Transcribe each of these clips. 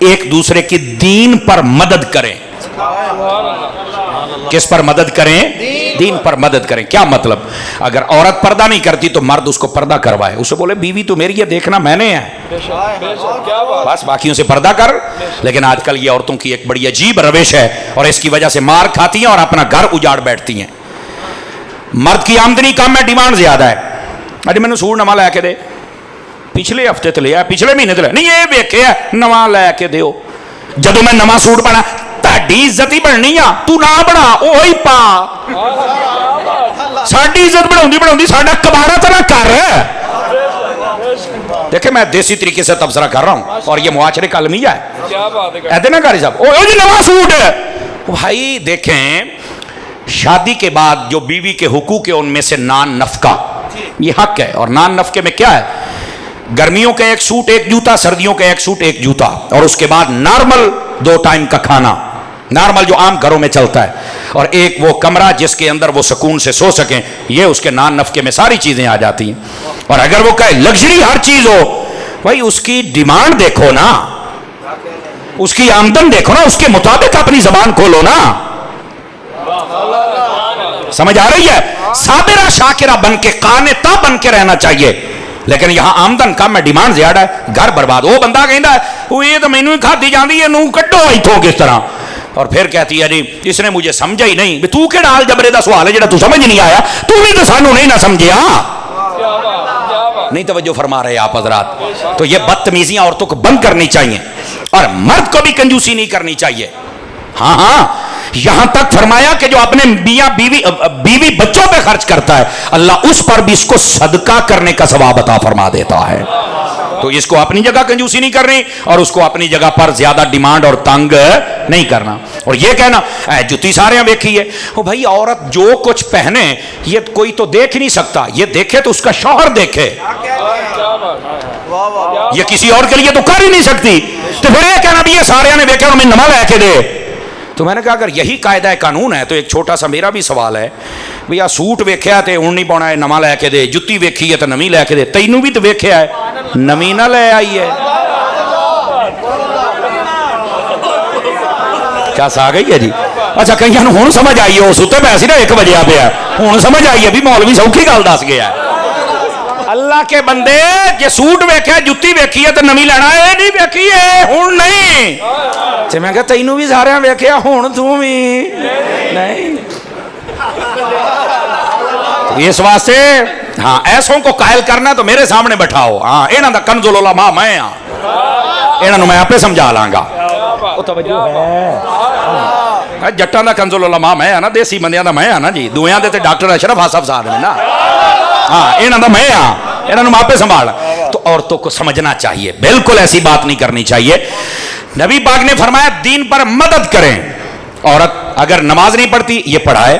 ایک دوسرے کی دین پر مدد کریں. کس پر مدد کریں؟ دین پر مدد کریں. کیا مطلب؟ اگر عورت پردہ نہیں کرتی تو مرد اس کو پردہ کروائے. اسے بولے بیوی تو میری ہے، دیکھنا میں نے ہے، بس باقیوں سے پردہ کر. لیکن آج کل یہ عورتوں کی ایک بڑی عجیب روش ہے اور اس کی وجہ سے مار کھاتی ہیں اور اپنا گھر اجاڑ بیٹھتی ہیں. مرد کی آمدنی کم ہے، ڈیمانڈ زیادہ ہے. اجی مینوں سوٹ نواں لے کے دے، پچھلے ہفتے تے لیا، پچھلے مہینے تے لیا، نہیں یہ ویکھیا نواں لے کے دیو. جدوں میں نواں سوٹ پانا تہاڈی عزت ہی بننی آ، تو نہ بنا اوہی پا. ساڈی عزت بڑھاؤندی ساڈا کباڑا تے نہ کر. دیکھیں میں دیسی طریقے سے تبصرہ کر رہا ہوں اور یہ معاشرے کا المیہ ہے. ایسے نا قاری صاحب او جی نواں سوٹ ہے. بھائی دیکھیں شادی کے بعد جو بیوی کے حقوق ہے ان میں سے نان نفقہ یہ حق ہے. اور نان نفقے میں کیا ہے؟ گرمیوں کا ایک سوٹ ایک جوتا، سردیوں کا ایک سوٹ ایک جوتا، اور اس کے بعد نارمل 2 ٹائم کا کھانا، نارمل جو عام گھروں میں چلتا ہے، اور ایک وہ کمرہ جس کے اندر وہ سکون سے سو سکیں. یہ اس کے نان نفقے میں ساری چیزیں آ جاتی ہیں. اور اگر وہ کہے لگژری ہر چیز ہو، بھائی اس کی ڈیمانڈ دیکھو نا، اس کی آمدن دیکھو نا، اس کے مطابق اپنی زبان کھولو نا. سمجھ آ رہی ہے؟ صابرہ شاکرہ بن کے قانتہ بن کے رہنا چاہیے. لیکن یہاں آمدن کم ہے، ڈیمانڈ زیادہ ہے، گھر برباد. وہ بندہ کہندا ہے وہ یہ تو مینوں ہی کھادی جاندی ہے، نو کڈو ایتھوں کس طرح. اور پھر کہتی ہے جی اس نے مجھے سمجھا ہی نہیں. تو کیڑا حال جبرے دا سوال ہے جڑا تو سمجھ نہیں آیا؟ تو بھی تو سانو نہیں نہ سمجھیا. نہیں توجہ فرما رہے آپ حضرات. تو یہ بدتمیزیاں عورتوں کو بند کرنی چاہیے اور مرد کو بھی کنجوسی نہیں کرنی چاہیے. ہاں ہاں یہاں تک فرمایا کہ جو اپنے میاں بیوی بچوں پہ خرچ کرتا ہے اللہ اس پر بھی اس کو صدقہ کرنے کا ثواب عطا فرما دیتا ہے. تو اس کو اپنی جگہ کنجوسی نہیں کرنی اور اس کو اپنی جگہ پر زیادہ ڈیمانڈ اور تنگ نہیں کرنا. اور یہ کہنا اے جتی سارے دیکھی ہے، وہ بھائی عورت جو کچھ پہنے یہ کوئی تو دیکھ نہیں سکتا، یہ دیکھے تو اس کا شوہر دیکھے، یہ کسی اور کے لیے تو کر ہی نہیں سکتی. تو پھر یہ کہنا بھی یہ سارے نے دیکھے اور میں نماز لے کے دے. تو میں نے کہا اگر یہی قاعدہ قانون ہے تو ایک چھوٹا سا میرا بھی سوال ہے، بھئی سوٹ ویکھیا تے ہن نہیں پاਉਣਾ ہے نواں لے کے دے، جُتی ویکھی ہے تے نویں لے کے دے. تینوں بھی تو ویکھیا ہے نویں نہ لے آئی ہے. کیا سا گئی ہے جی؟ اچھا کئیاں نوں ہن سمجھ آئی ہے، ستے پے سی نا 1 بجے پیا، ہن سمجھ آئی ہے بھی مولوی سوکھی گل دس گیا ہے. اللہ کے بندے جے سوٹ ویکھیا جُتی ویکھی ہے تے نویں لینا ہے، نہیں ویکھی ہے ہن نہیں. تے میں کہا تینوں بھی سارے ویکھیا ہن تو بھی نہیں. اس واسطے ہاں ایسوں کو قائل کرنا تو میرے سامنے بٹھاؤ. ہاں انہاں دا کنز العلماء میں ہاں، انہاں نوں میں آپے سمجھا لاں گا. او توجہ ہے جٹاں دا کنز العلماء میں ہاں نا، دیسی بندیاں دا میں ہاں نا جی، دویاں دے تے ڈاکٹر اشرف آصف صاحب نے نا. ہاں انہاں دا میں ہاں، انہاں نوں میں آپے سنبھال. تو عورتوں کو سمجھنا چاہیے، بالکل ایسی بات نہیں کرنی چاہیے. نبی پاک نے فرمایا دین پر مدد کریں. عورت اگر نماز نہیں پڑھتی یہ پڑھائے،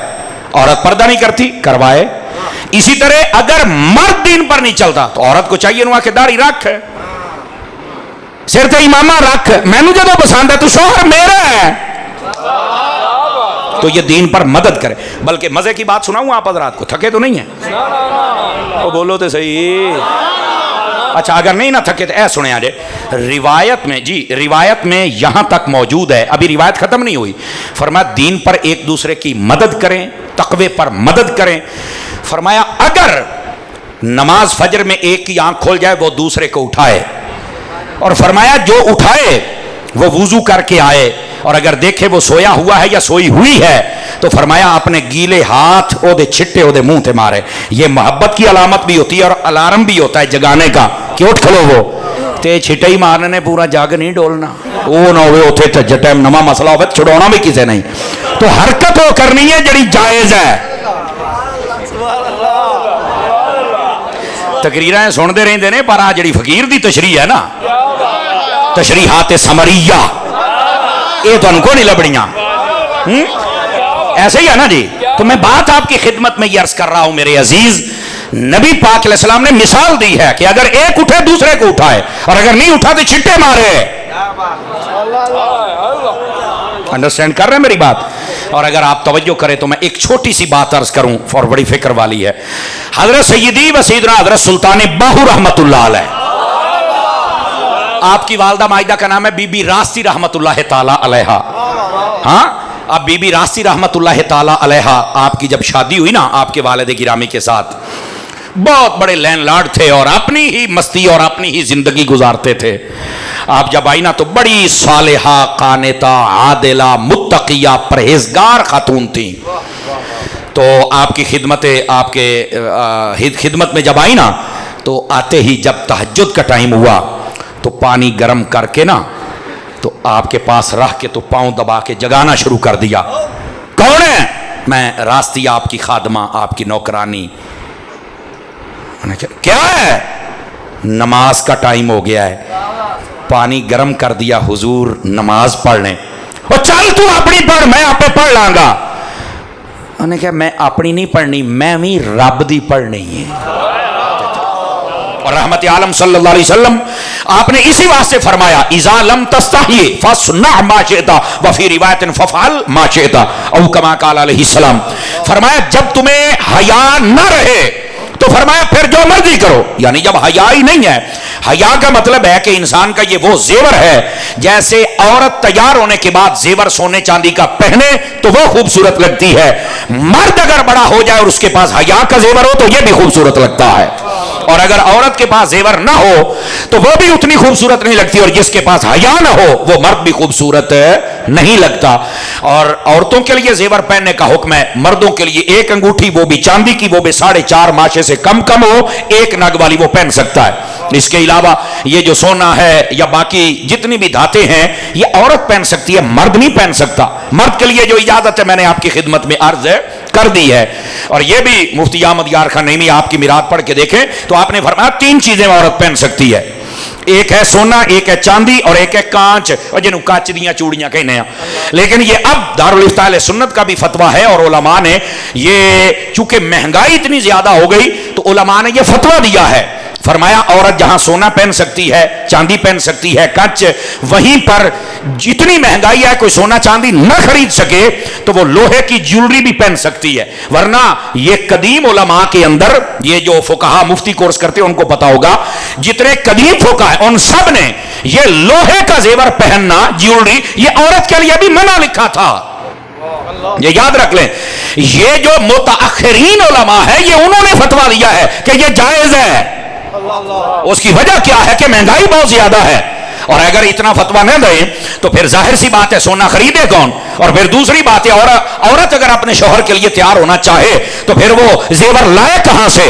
عورت پردہ نہیں کرتی کروائے. اسی طرح اگر مرد دین پر نہیں چلتا تو عورت کو چاہیے نو کہ داڑھی رکھ، سر تے امامہ رکھ، مینوں جدوں پسند ہے تو شوہر میرا ہے. تو یہ دین پر مدد کرے. بلکہ مزے کی بات سناؤں آپ حضرات کو، تھکے تو نہیں ہیں؟ وہ بولو تو صحیح. اچھا اگر نہیں نہ تھکے تو اے سنے آجے روایت میں، جی روایت میں یہاں تک موجود ہے، ابھی روایت ختم نہیں ہوئی. فرمایا دین پر ایک دوسرے کی مدد کریں، تقوی پر مدد کریں. فرمایا اگر نماز فجر میں ایک کی آنکھ کھول جائے وہ دوسرے کو اٹھائے، اور فرمایا جو اٹھائے وہ وضو کر کے آئے، اور اگر دیکھے وہ سویا ہوا ہے یا سوئی ہوئی ہے تو فرمایا اپنے گیلے ہاتھ او دے چھٹے او دے منہ تے مارے. یہ محبت کی علامت بھی ہوتی ہے اور الارم بھی ہوتا ہے جگانے کا کہ اٹھ کھلو. وہ تے چھٹے ہی مارنے نے پورا جاگ نہیں ڈولنا، وہ نہ ہوئے اتھے تے جٹائم نما مسئلہ ہوئے چھڑونا بھی کسے نہیں. تو حرکت وہ کرنی ہے جڑی جائز ہے. تقریریں سن دے رہے ہیں پر آ جڑی فقیر دی تشریح ہے نا، تشریحات سمریہ، یہ تو ان کو نہیں لبڑیاں ایسے ہی ہے نا جی. تو میں بات آپ کی خدمت میں یہ عرض کر رہا ہوں میرے عزیز، نبی پاک علیہ السلام نے مثال دی ہے کہ اگر ایک اٹھے دوسرے کو اٹھائے، اور اگر نہیں اٹھا تو چھٹے مارے. انڈرسٹینڈ کر رہے ہیں میری بات؟ اور اگر آپ توجہ کریں تو میں ایک چھوٹی سی بات عرض کروں اور بڑی فکر والی ہے. حضرت سیدی و سیدنا حضرت سلطان باہو رحمت اللہ علیہ آپ کی والدہ مائدہ کا نام ہے بی بی راستی رحمت اللہ تعالی علیہا. ہاں اب بی بی راستی رحمت اللہ تعالی علیہا آپ کی جب شادی ہوئی نا آپ کے والد گرامی کے ساتھ، بہت بڑے لینڈ لارڈ تھے اور اپنی ہی مستی اور اپنی ہی زندگی گزارتے تھے. آپ جب آئی نا تو بڑی صالحہ، قانتہ، عادلہ، متقیہ، پرہیزگار خاتون تھیں. تو آپ کی خدمت میں جب آئی نا تو آتے ہی جب تہجد کا ٹائم ہوا تو پانی گرم کر کے نا تو آپ کے پاس رکھ کے تو پاؤں دبا کے جگانا شروع کر دیا. کون ہے؟ میں راستی آپ کی خادمہ، آپ کی نوکرانی. کیا ہے؟ نماز کا ٹائم ہو گیا ہے. پانی گرم کر دیا حضور نماز پڑھنے. اور چل تو اپنی پڑھ، میں آپ پہ پڑھ لاں گا. انہوں نے کہا میں اپنی نہیں پڑھنی، میں بھی رب دی پڑھنی ہے. اور رحمت عالم صلی اللہ علیہ وسلم آپ نے اسی واسطے فرمایا اذا لم تستحی فاصنع ما شئت وفی روایت فافعل ما شئت او کما قال علیہ السلام. فرمایا جب تمہیں حیا نہ رہے تو فرمایا پھر جو مرضی کرو. یعنی جب حیا ہی نہیں ہے، حیا کا مطلب ہے کہ انسان کا یہ وہ زیور ہے جیسے عورت تیار ہونے کے بعد زیور سونے چاندی کا پہنے تو وہ خوبصورت لگتی ہے. مرد اگر بڑا ہو جائے اور اس کے پاس حیا کا زیور ہو تو یہ بھی خوبصورت لگتا ہے. اور اگر عورت کے پاس زیور نہ ہو تو وہ بھی اتنی خوبصورت نہیں لگتی، اور جس کے پاس حیا نہ ہو وہ مرد بھی خوبصورت نہیں لگتا. اور عورتوں کے لیے زیور پہننے کا حکم ہے. مردوں کے لیے ایک انگوٹھی، وہ بھی چاندی کی، وہ بھی 4.5 ماشے سے کم ہو، ایک نگ والی وہ پہن سکتا ہے. اس کے علاوہ یہ جو سونا ہے یا باقی جتنی بھی دھاتیں ہیں یہ عورت پہن سکتی ہے، مرد نہیں پہن سکتا. مرد کے لیے جو اجازت ہے میں نے آپ کی خدمت میں عرض کر دی ہے. اور یہ بھی مفتی احمد یار خان نعیمی آپ کی میراث پڑھ کے دیکھیں تو آپ نے فرمایا 3 چیزیں عورت پہن سکتی ہے. ایک ہے سونا، ایک ہے چاندی اور ایک ہے کانچ، اور جنہوں کانچ دیاں چوڑیاں کہنے ہیں. لیکن یہ اب دارالفتاء اہل سنت کا بھی فتویٰ ہے اور علماء نے یہ چونکہ مہنگائی اتنی زیادہ ہو گئی تو علماء نے یہ فتویٰ دیا ہے. فرمایا عورت جہاں سونا پہن سکتی ہے، چاندی پہن سکتی ہے، کانچ، وہیں پر جتنی مہنگائی ہے کوئی سونا چاندی نہ خرید سکے تو وہ لوہے کی جیولری بھی پہن سکتی ہے. ورنہ یہ قدیم علماء کے اندر، یہ جو فقہا مفتی کورس کرتے ہیں ان کو پتا ہوگا، جتنے قدیم فقہا ہیں ان سب نے یہ لوہے کا زیور پہننا، جیولری، یہ عورت کے لیے بھی منع لکھا تھا. یہ یاد رکھ لیں. یہ جو متاخرین علماء ہے یہ انہوں نے فتویٰ دیا ہے کہ یہ جائز ہے. اس کی وجہ کیا ہے کہ مہنگائی بہت زیادہ ہے. اور اگر اتنا فتویٰ نہ دیں تو پھر ظاہر سی بات ہے سونا خریدے کون. اور پھر دوسری بات ہے عورت اگر اپنے شوہر کے لیے تیار ہونا چاہے تو پھر وہ زیور لائے کہاں سے؟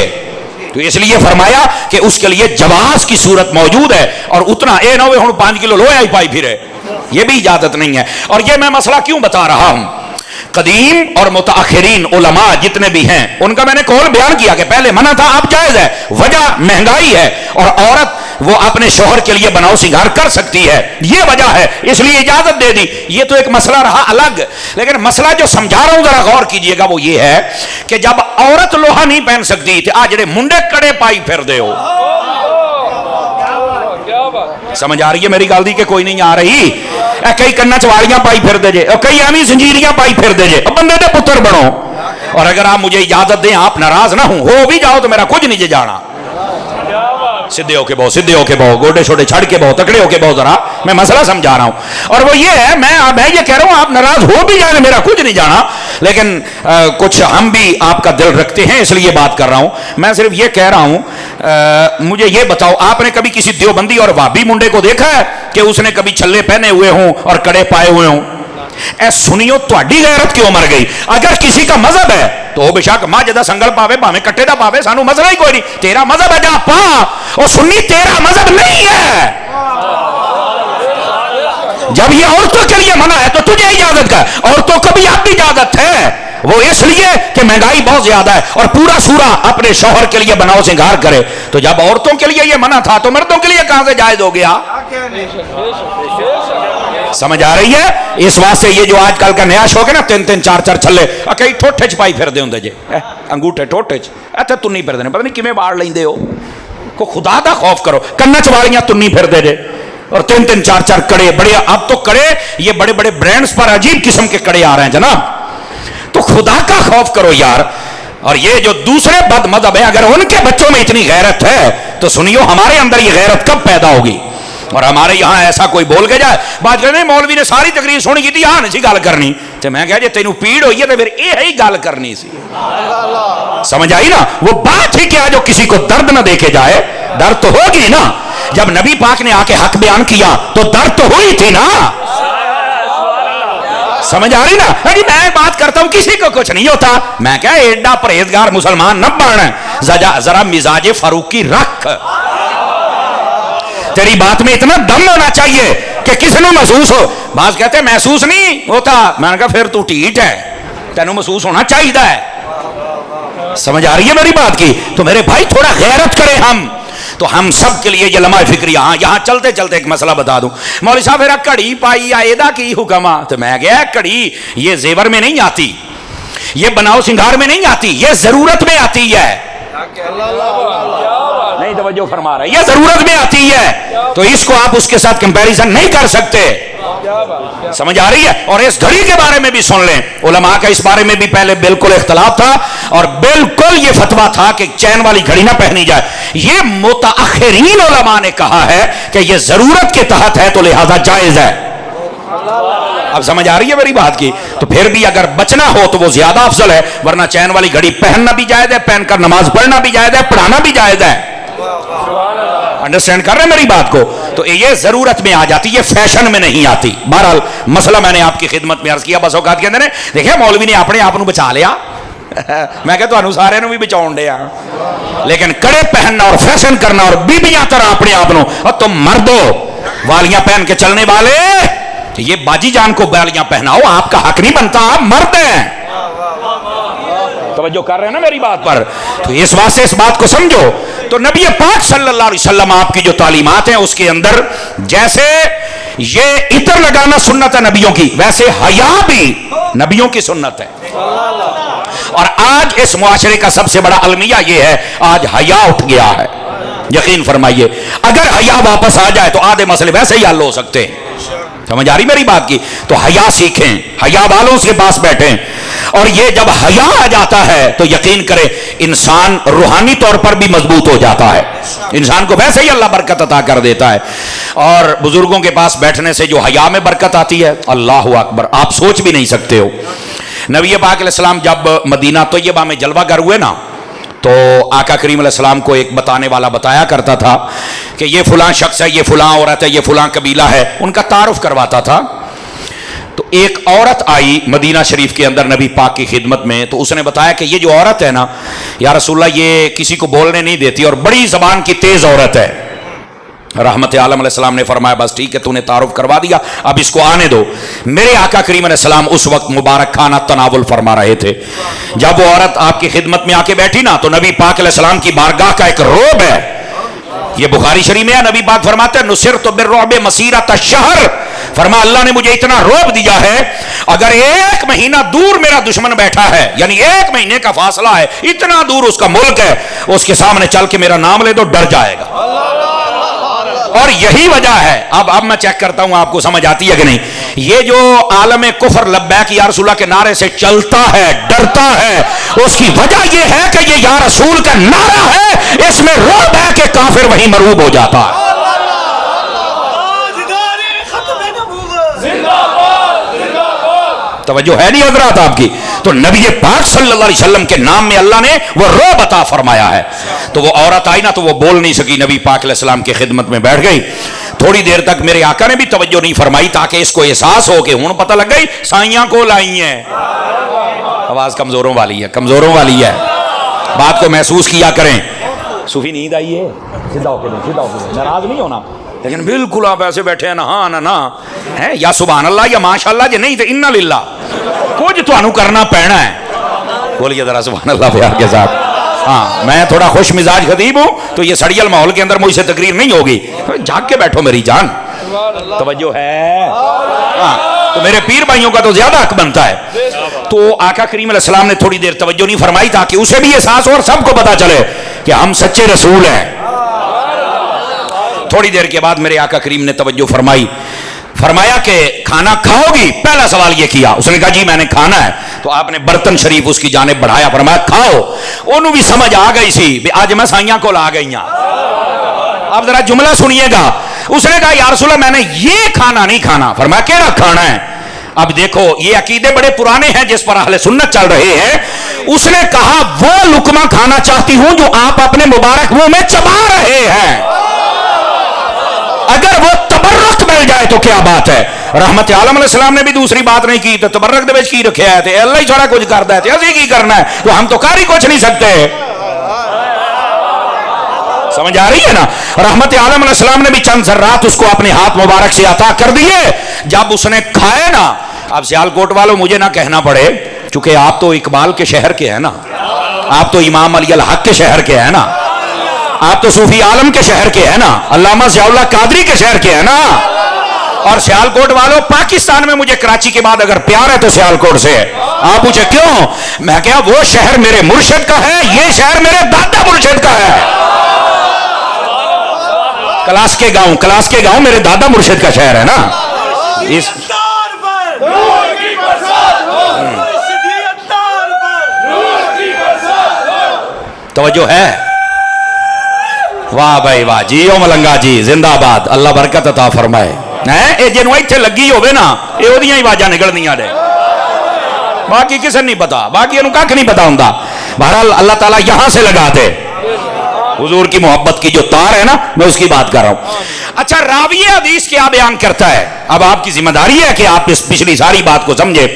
تو اس لیے فرمایا کہ اس کے لیے جواز کی صورت موجود ہے. اور اتنا اے نہ ہوئے 5 کلو لوہا ہی پائی پھرے، یہ بھی اجازت نہیں ہے. اور یہ میں مسئلہ کیوں بتا رہا ہوں، قدیم اور متاخرین علماء جتنے بھی ہیں ان کا میں نے قول بیان کیا کہ پہلے منع تھا، اب جائز ہے. وجہ مہنگائی ہے اور عورت وہ اپنے شوہر کے لیے بناؤ سنگار کر سکتی ہے، یہ وجہ ہے اس لیے اجازت دے دی. یہ تو ایک مسئلہ رہا الگ. لیکن مسئلہ جو سمجھا رہا ہوں ذرا غور کیجئے گا وہ یہ ہے کہ جب عورت لوہا نہیں پہن سکتی تو آج جڑے منڈے کڑے پائی پھر دے ہو. سمجھ آ رہی ہے میری گل دی کہ کوئی نہیں آ رہی؟ کئی کنا چوالیاں پائی پھر دے جے، کئی ایویں زنجیریاں پائی پھر دے جے. بندے دے پتر بنو. اور اگر آپ مجھے اجازت دیں، آپ ناراض نہ ہو بھی جاؤ تو میرا کچھ نہیں جانا. سدھے ہو کے بہو، سدھے ہو کے بہو، گوڈے چھوٹے چھڑ کے بہو، تکڑے ہو کے بہو. ذرا میں مسئلہ سمجھا رہا ہوں اور وہ یہ ہے میں یہ کہہ رہا ہوں آپ ناراض ہو بھی جائیں میرا کچھ نہیں جانا. لیکن کچھ ہم بھی آپ کا دل رکھتے ہیں اس لیے بات کر رہا ہوں. میں صرف یہ کہہ رہا ہوں مجھے یہ بتاؤ آپ نے کبھی کسی دیوبندی اور وہابی منڈے کو دیکھا ہے کہ اس نے کبھی چھلے پہنے ہوئے ہوں اور کڑے پائے ہوئے ہوں؟ اے سنیو تہاڈی غیرت کیوں مر گئی؟ اگر کسی کا مذہب ہے تو وہ بے شک ماں جدا سنگل پاوے بھاویں کٹے دا پاوے، سانو مسئلہ ہی کوئی نہیں. تیرا مذہب ہے جا پا، اور سنی تیرا مذہب نہیں ہے. جب یہ عورتوں کے لیے منع ہے تو تجھے اجازت کا، عورتوں کو بھی آپ کی اجازت ہے. وہ اس لیے کہ مہنگائی بہت زیادہ ہے اور پورا سورا اپنے شوہر کے لیے بناؤ سنگار کرے. تو جب عورتوں کے لیے یہ منع تھا تو مردوں کے لیے کہاں سے جائز ہو گیا؟ سمجھ آ رہی ہے؟ اس واسطے یہ جو آج کل کا نیا شوق ہے نا 3 4 چھلے کئی ٹھوٹے چ پائی پھر دے ہوندے جے، انگوٹھے ٹھوٹے چ ایتھے تنی پھر دے، پتہ نہیں کیویں واڑ لیندے ہو. کو خدا دا خوف کرو. کنا چ والیاں تنی پھر دے جے اور 3 4 کڑے بڑے. اب تو کڑے یہ بڑے بڑے برانڈز پر عجیب قسم کے کڑے آ رہے ہیں جناب. تو خدا کا خوف کرو یار. اور یہ جو دوسرے بد مذہب ہیں اگر ان کے بچوں میں اتنی غیرت ہے تو سنیو ہمارے اندر یہ غیرت کب پیدا ہوگی؟ اور ہمارے یہاں ایسا کوئی بول کے جائے بات کرنے مولوی نے ساری تقریر سنی کی تھی ہاں نہیں سی گل کرنی تو میں کہا جی تینوں پیڑ ہوئی ہے تو پھر یہ ہی گل کرنی سی. سمجھ آئی نا؟ وہ بات ہی کیا جو کسی کو درد نہ دے کے جائے. درد تو ہوگی نا. جب نبی پاک نے آ کے حق بیان کیا تو درد تو ہوئی تھی نا. سمجھ آ رہی نا؟ میں بات کرتا ہوں کسی کو کچھ نہیں ہوتا. میں کہا ایڈا پرہیزگار مسلمان نہ بن ذرا مزاج فاروقی رکھ. تیری بات میں اتنا دم ہونا چاہیے کہ کسی نے محسوس ہو. بعض کہتے ہیں محسوس نہیں ہوتا. میں نے کہا پھر تو ٹھیٹ ہے تینوں محسوس ہونا چاہیے. سمجھ آ رہی ہے میری بات کی؟ تو میرے بھائی تھوڑا غیرت کریں ہم. تو ہم سب کے لیے یہ لمحہ فکریہ. ہاں یہاں چلتے چلتے ایک مسئلہ بتا دوں. مولوی صاحب میرا کڑی پائی آئیدہ کی حکم آ. تو میں گیا کڑی یہ زیور میں نہیں آتی, یہ بناؤ سنگار میں نہیں آتی, یہ ضرورت میں آتی ہے. نہیں توجہ فرما رہا ہے, یہ ضرورت میں آتی ہے. تو اس کو آپ اس کے ساتھ کمپیریزن نہیں کر سکتے. سمجھ آ رہی ہے؟ اور اس گھڑی کے بارے میں بھی سن لیں, علماء کا اس بارے میں بھی پہلے بالکل اختلاف تھا اور بالکل یہ فتویٰ تھا کہ چین والی گھڑی نہ پہنی جائے. یہ متاخرین علماء نے کہا ہے کہ یہ ضرورت کے تحت ہے تو لہذا جائز ہے. اب سمجھ آ رہی ہے میری بات کی؟ تو پھر بھی اگر بچنا ہو تو وہ زیادہ افضل ہے, ورنہ چین والی گھڑی پہننا بھی جائز ہے, پہن کر نماز پڑھنا بھی جائز ہے, پڑھانا بھی جائز ہے. انڈرسٹینڈ کر رہے ہیں میری بات کو؟ تو یہ ضرورت میں آ جاتی, یہ فیشن میں نہیں آتی. بہرحال مسئلہ میں نے آپ کی خدمت میں عرض کیا. بس اوقات کے اندر دیکھیں مولوی نے اپنے آپ بچا لیا. میں کہ تمہیں سارے بھی بچاؤ دیا, لیکن کڑے پہننا اور فیشن کرنا اور بیبیاں طرح اپنے آپ اور تم مردو والیاں پہن کے چلنے والے, یہ باجی جان کو والیاں پہناؤ, آپ کا حق نہیں بنتا, آپ مرد ہیں. توجہ کر رہے ہیں نا میری بات پر؟ تو اس واسطے اس بات کو سمجھو. تو نبی پاک صلی اللہ علیہ وسلم آپ کی جو تعلیمات ہیں اس کے اندر جیسے یہ عطر لگانا سنت ہے نبیوں کی, ویسے حیا بھی نبیوں کی سنت ہے. اور آج اس معاشرے کا سب سے بڑا المیہ یہ ہے, آج حیا اٹھ گیا ہے. یقین فرمائیے اگر حیا واپس آ جائے تو آدھے مسئلے ویسے ہی حل ہو سکتے ہیں. سمجھ آ رہی میری بات کی؟ تو حیا سیکھیں, حیا والوں کے پاس بیٹھیں. اور یہ جب حیا آ جاتا ہے تو یقین کرے انسان روحانی طور پر بھی مضبوط ہو جاتا ہے, انسان کو ویسے ہی اللہ برکت عطا کر دیتا ہے. اور بزرگوں کے پاس بیٹھنے سے جو حیا میں برکت آتی ہے, اللہ اکبر, آپ سوچ بھی نہیں سکتے ہو. نبی پاک علیہ السلام جب مدینہ طیبہ میں جلوہ گر ہوئے نا, تو آقا کریم علیہ السلام کو ایک بتانے والا بتایا کرتا تھا کہ یہ فلاں شخص ہے, یہ فلاں عورت ہے, یہ فلاں قبیلہ ہے, ان کا تعارف کرواتا تھا. تو ایک عورت آئی مدینہ شریف کے اندر نبی پاک کی خدمت میں, تو اس نے بتایا کہ یہ جو عورت ہے نا یا رسول اللہ, یہ کسی کو بولنے نہیں دیتی اور بڑی زبان کی تیز عورت ہے. رحمت عالم علیہ السلام نے فرمایا بس ٹھیک ہے, تو نے تعارف کروا دیا, اب اس کو آنے دو. میرے آقا کریم علیہ السلام اس وقت مبارک کھانا تناول فرما رہے تھے. جب وہ عورت آپ کی خدمت میں آ کے بیٹھی نا, تو نبی پاک علیہ السلام کی بارگاہ کا ایک روب ہے, یہ بخاری شریف میں ہے, نبی پاک فرماتے ہیں نصرت بالرعب مسیرۃ الشہر, فرما اللہ نے مجھے اتنا روب دیا ہے اگر 1 مہینہ دور میرا دشمن بیٹھا ہے, یعنی 1 مہینے کا فاصلہ ہے, اتنا دور اس کا ملک ہے, اس کے سامنے چل کے میرا نام لے دو ڈر جائے گا. اور یہی وجہ ہے, اب میں چیک کرتا ہوں آپ کو سمجھ آتی ہے کہ نہیں, یہ جو عالم کفر لبیک یا رسول اللہ کے نعرے سے چلتا ہے, ڈرتا ہے, اس کی وجہ یہ ہے کہ یہ یا رسول کا نعرہ ہے, اس میں رعب ہے کہ کافر وہیں مرعوب ہو جاتا ہے. توجہ ہے نہیں حضرات آپ کی؟ تو نبی پاک صلی اللہ علیہ وسلم کے نام میں اللہ نے وہ رعب عطا فرمایا ہے. تو وہ عورت آئی نا, تو وہ بول نہیں سکی, نبی پاک علیہ السلام کی خدمت میں بیٹھ گئی. تھوڑی دیر تک میرے آقا نے بھی توجہ نہیں فرمائی تاکہ اس کو احساس ہو کہ ہوں پتہ لگ گئی سائیاں کو لائی ہیں. آواز کمزوروں والی ہے, کمزوروں والی ہے, بات کو محسوس کیا کریں. صوفی نیند آئی ہے, سیدھا ہو کے سیدھا ہو کے, ناراض نہیں ہونا, لیکن بالکل آپ ایسے بیٹھے ہیں نا, ہاں نا ہے, یا سبحان اللہ یا ماشاء اللہ, جی نہیں تو انا للہ, کچھ تو کرنا پینا ہے. بولیے ذرا سبحان اللہ پیار کے ساتھ. ہاں میں تھوڑا خوش مزاج خطیب ہوں, تو یہ سڑیل ماحول کے اندر مجھ سے تقریر نہیں ہوگی, جھاگ کے بیٹھو میری جان. توجہ ہے؟ ہاں تو میرے پیر بھائیوں کا تو زیادہ حق بنتا ہے. تو آقا کریم علیہ السلام نے تھوڑی دیر توجہ نہیں فرمائی تاکہ اسے بھی احساس ہو اور سب کو پتا چلے کہ ہم سچے رسول ہیں. تھوڑی دیر کے بعد میرے آقا کریم نے توجہ فرمائی, فرمایا کہ کھانا کھاؤ گی؟ پہلا سوال یہ کیا. اس نے کہا جی میں نے کھانا ہے. تو آپ نے برتن شریف اس کی جانب بڑھایا, فرمایا کھاؤ. انہوں بھی سمجھ آ گئی سی بھی آج میں سائیاں کو لا گئی ہوں. اب ذرا جملہ سنیے گا, اس نے کہا یا رسول اللہ میں نے یہ کھانا نہیں کھانا. فرمایا کیا کھانا ہے؟ اب دیکھو یہ عقیدے بڑے پرانے ہیں جس پر اہل سنت چل رہے ہیں. اس نے کہا وہ لقمہ کھانا چاہتی ہوں جو آپ اپنے مبارک منہ میں چبا رہے ہیں. اگر وہ تبرک مل جائے تو کیا بات ہے. رحمت عالم علیہ السلام نے بھی دوسری بات نہیں کی تو تبرک دے وچ کی رکھیا ہے تے اللہ ہی سارا کچھ کردا ہے تے اسی کی کرنا ہے تو ہم تو کاری کچھ نہیں سکتے. سمجھ آ رہی ہے نا. رحمت عالم علیہ السلام نے بھی چند ذرات اس کو اپنے ہاتھ مبارک سے عطا کر دیے. جب اس نے کھائے نا, اب سیالکوٹ والوں مجھے نہ کہنا پڑے چونکہ آپ تو اقبال کے شہر کے ہیں نا, آپ تو امام علی الحق کے شہر کے ہیں نا, آپ تو صوفی عالم کے شہر کے ہیں نا, علامہ ضیاء اللہ قادری کے شہر کے ہیں نا. اور سیالکوٹ والوں پاکستان میں مجھے کراچی کے بعد اگر پیار ہے تو سیالکوٹ سے ہے. آپ پوچھے کیوں؟ میں کہا وہ شہر میرے مرشد کا ہے, یہ شہر میرے دادا مرشد کا ہے. کلاس کے گاؤں میرے دادا مرشد کا شہر ہے نا. اس توجہ ہے. واہ بھائی واہ جی او ملنگا جی زندہ باد, اللہ برکت عطا فرمائے. اے جنوں ایتھے لگی ہوے نا اے اودیاں ہی آوازاں نکلدیاں نے, باقی کسے نہیں پتا, باقی انہوں کھ نہیں پتا ہوندا. بہرحال اللہ تعالیٰ یہاں سے لگا دے. حضور کی محبت کی جو تار ہے نا میں اس کی بات کر رہا ہوں. اچھا راوی حدیث کیا بیان کرتا ہے؟ اب آپ کی ذمہ داری ہے کہ آپ اس پچھلی ساری بات کو سمجھے.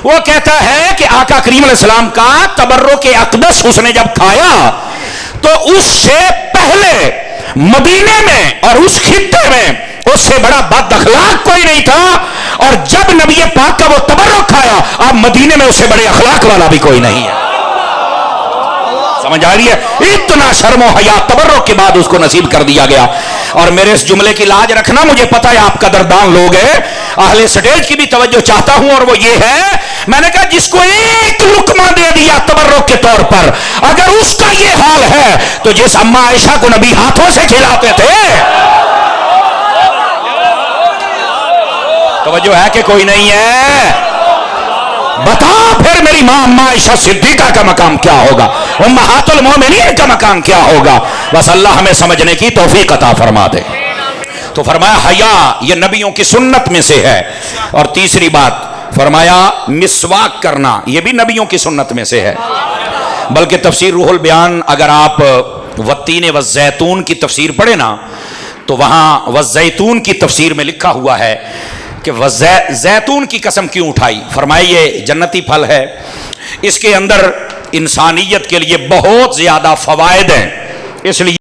وہ کہتا ہے کہ آقا کریم علیہ السلام کا تبرک اقدس اس نے جب کھایا تو اس سے پہلے مدینے میں اور اس خطے میں اس سے بڑا بد اخلاق کوئی نہیں تھا, اور جب نبی پاک کا وہ تبرک کھایا اب مدینے میں اس سے بڑے اخلاق والا بھی کوئی نہیں ہے. سمجھ آ رہی ہے؟ اتنا شرم و حیا تبرک کے بعد اس کو نصیب کر دیا گیا. اور میرے اس جملے کی لاج رکھنا, مجھے پتا ہے آپ قدردان لوگ ہیں, اہل سٹیج کی بھی توجہ چاہتا ہوں, اور وہ یہ ہے میں نے کہا جس کو ایک لقمہ دے دیا تبرک کے طور پر, اگر اس کا یہ حال ہے تو جس اماں عائشہ کو نبی ہاتھوں سے کھلاتے تھے. توجہ ہے کہ کوئی نہیں ہے؟ بتا پھر میری ماں اماں عائشہ صدیقہ کا مقام کیا ہوگا, امہات المومنین کا مقام کیا ہوگا. بس اللہ ہمیں سمجھنے کی توفیق عطا فرما دے. تو فرمایا حیا یہ نبیوں کی سنت میں سے ہے. اور تیسری بات فرمایا مسواک کرنا یہ بھی نبیوں کی سنت میں سے ہے. بلکہ تفسیر روح البیان اگر آپ والتین والزیتون کی تفسیر پڑھیں نا تو وہاں والزیتون کی تفسیر میں لکھا ہوا ہے کہ زیتون کی قسم کیوں اٹھائی. فرمایا یہ جنتی پھل ہے, اس کے اندر انسانیت کے لیے بہت زیادہ فوائد ہیں, اس لیے